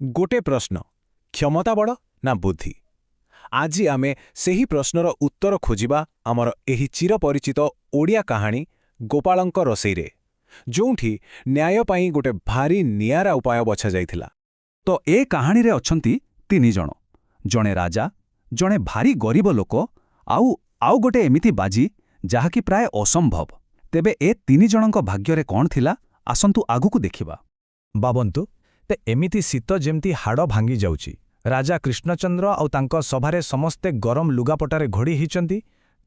गोटे प्रश्न क्षमता बड़ ना बुद्धि। आज आमे सेही प्रश्नर उत्तर खोजिबा आमर एही चिरपरिचित ओडिया कहानी गोपालंक रोसैरे, जोंठी न्याय पाई गोटे भारी नियारा उपाय बछा जाइथिला। तो ए कहानी रे अछंती तीन जण, जणे राजा, जणे भारी गरीब लोक, आउ गोटे एमिति बाजी जहाँकि प्राय असंभव। तेबे ए तीन जनक भाग्ୟରେ कौन थिला, आसंतु आगुकु देखिबा। बाबंतु ते एमिति शीत जेमती हाड़ भांगी जाउची। राजा कृष्णचंद्र आउ तांको सभारे समस्ते गरम लुगापटारे घोड़ी हिचंती,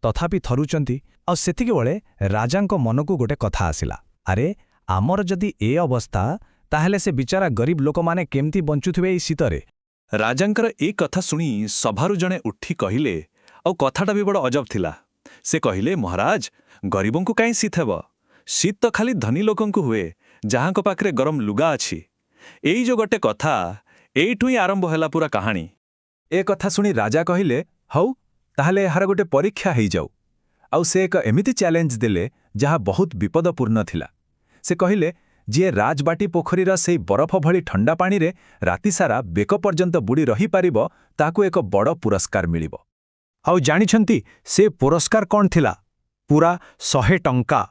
तथापि थरुचंती। आउ सेतिके बेले राजांको मनकु गोटे कथा आसिला, अरे आमर जदि ए अवस्था ताहेले से बिचारा गरीब लोक माने केमती बंचुथिबे ई शीतरे। राजांकर ए कथा शुणी सभारु जणे उठी कहिले, आउ कथाटा भी बड़ अजब थिला। से कहिले, महाराज गरीबंकु काई शीत हेब, शीत तो खाली धनी लोकंकु हुए जहाँको पाखरे गरम लुगा अछि। एई जो गोटे कथा एइठु ही आरंभ होला पूरा कहानी। ए कथा शुणी राजा कहिले, हौ ताहले एहार गोटे परीक्षा हेई जाऊ। आउ से एक एमिति चैलेंज देले जहा बहुत विपदपूर्ण थिला। से कहिले, जे राजबाटी पोखरीर सेई बरफ भली ठंडा पानी रे राति सारा बेक पर्यंत बुड़ी रही पारिबो, ताकू एक बड़ पुरस्कार मिलिबो। आउ जानिछंती से पुरस्कार कौन थिला? पूरा 100 टंका।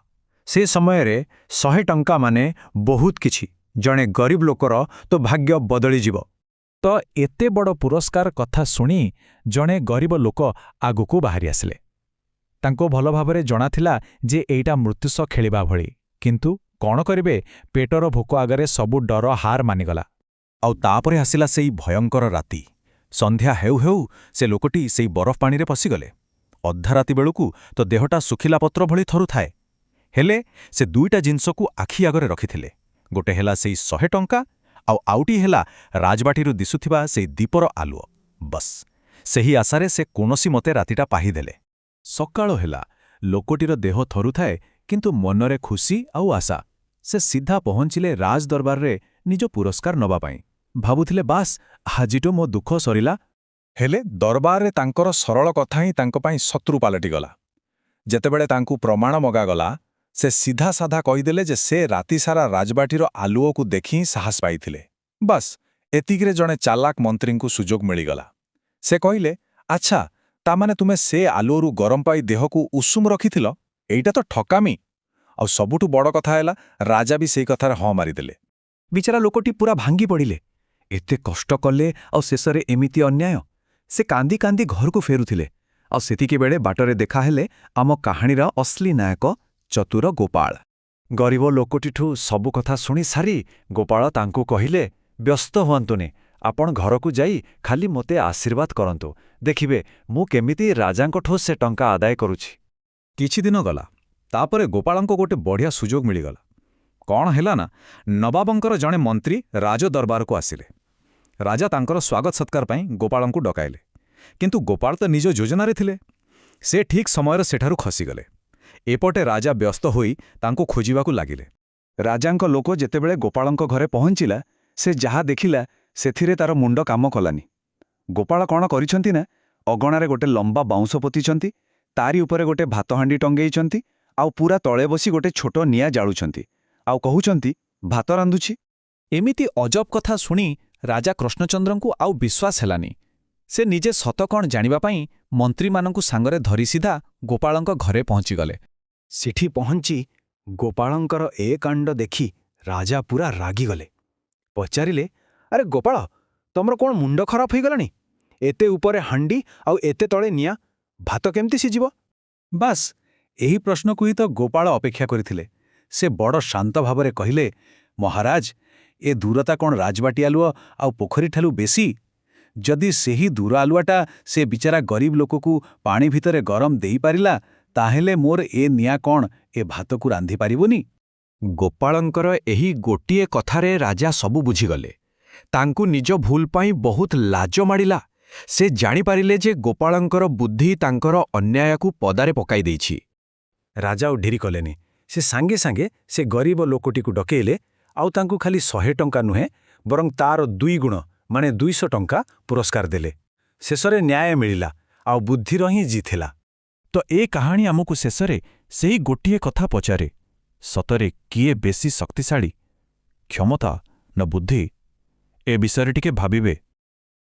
से समय रे 100 टंका माने बहुत किछि। जणे गरीब लोकर तो भाग्य बदली जीव। तो एते बड़ पुरस्कार कथा शुणी जणे गरीब लोक आगुकू बाहरी आसिले। तांको भल भाबरे जणा थिला जे एइटा मृत्युस खेलिबा भली, किंतु कौन करिबे, पेटर भोक आगरे सबु डर हार मानिगला। आउ तापरे आसिला सेई भयंकर राति। संध्या हेउ हेउ से लोकटी सेई बरफ पानी रे पसिगले। अधा राति बेलुकू तो देहटा सुखिला पत्र भली थरु थाए। हेले से दुईटा जिनसकू आखि आगरे रखिथिले। गोटे हेला सेई 100 टंका, आउटी हेला राजबाटीरु दिसुथिबा सेई दीपर आलुओ। बस सेही आशारे से कोनोसी मते रातिटा पाहिदेले। सकाळ हेला, लोकटीर देह थरु थाए, किंतु मनरे खुशी आउ आशा। से सीधा पहुंचिले राज दरबार रे निज पुरस्कार नबा पाई। भाबुथिले, बास हाजिटो मो दुख सरिला। हेले दरबार रे तांकर सरल कथा ही तांको पाई शत्रु पालटी गला। जेतेबेले तांकु प्रमाण मगागला, से सीधा साधा कहीदेले जे से राति सारा राजबाटीर आलुओ को देखी साहस पाइथिले। बस एतिकिरे जणे चालाक मंत्रींकु सुजोग मिलिगला। से कहिले, अच्छा तामाने तुमे से आलुओरु गरम पाई देहकु उषुम रखिथिल, एइटा तो ठकामी। आउ सबुठु बड़ कथा हैला, राजा भी सेई कथारे हाँ मारिदेले। बिचारा लोकटी पूरा भांगी पड़िले। एते कष्ट कले आउ शेषरे एमिति अन्याय। से कांदी कांदी घरकु फेरुथिले। आउ सेतिके बेले बाटरे देखा हेले आम कहानीर असली नायक चतुर गोपाल। गरीब लोकटिठु सबु कथा शुणी सारी गोपाल तांकु कहिले, व्यस्त हुआंतुनि, आपण घरकु जाई खाली मोते आशीर्वाद करंतु, देखिबे मु केमिति राजांकठो से टंका आदाय करुछि। किछि दिन गला, तापरे गोपालंको गोटे बढ़िया सुजोग मिलिगला। कौन हेला ना, नवाबंकर जणे मंत्री राज दरबारकु आसिले। राजा तांकर स्वागत सत्कार पाई गोपालंकु डकाइले, किंतु गोपाल तो निज योजनारे थिले। से ठीक समयर सेठारु खसीगले। एपटे राजा व्यस्त होई तांको खोजिबाकु लागिले। राजांक लोक जेतेबेले गोपालंक घरे पहुंचिला, से जहा देखिला सेथिरे तार मुंड काम कलानी। गोपाल कौन करिसंती ना, अगणारे गोटे लंबा बाउंस पोतिचंती, तारी उपरे गोटे भात हांडी टंगेइचंती, आउ पूरा तळे बसी गोटे छोट निया जाळुचंती, आउ कहुचंती भात रांधुछि। एमिति अजब कथा शुणी राजा कृष्णचंद्रंकु आउ विश्वास हेलानी। से निजे सत कौन जानिबा पाई मंत्री मानंकु सांगरे धरी सीधा गोपालंक घरे पहुंचीगले। सेठी पहुंची गोपालंकर ए कांड देखी राजा पूरा रागीगले। पचारिले, अरे गोपाल, तमर कौन मुंड खराब हो गलानी? एते उपरे हांडी आउ एते तळे निया, भात केमती सिजिबो? बास एही प्रश्न को ही तो गोपाल अपेक्षा करिथिले। से बड़ शांत भावरे कहिले, महाराज ए दूरता कौन राजबाटी आलुओ आउ पोखरी ठालु बेसी? जदि सेही दूर आलुआटा से बिचारा गरीब लोककु पानी भितरे गरम देई पारिला, ताहेले मोर ए निया कौन ए भातकु रांधि पारिबोनी? गोपालंकर एही गोटिए कथारे राजा सबु बुझीगले। तांकु निज भूल पाई बहुत लाज माडिला। से जानी पारिले जे गोपालंकर बुद्धि तांकर अन्यायकु पदारे पकाई देइछि। राजा ढेरी कलेनी। से सांगे सांगे से गरीब लोकटिकु डकेइले, आउ तांकु खाली 100 टंका नुहे, बरं तार 2 गुण माने 200 टंका पुरस्कार देले। शेषरे न्याय मिलिला, आउ बुद्धिर ही जिथिला। तो ए कहानी आमकु शेषरे सेही गोटिए कथा पचारे, सतरे किए बेसी शक्तिशाली, क्षमता न बुद्धि? ଏ ବିଷୟରେ ଟିକେ ଭାବିବେ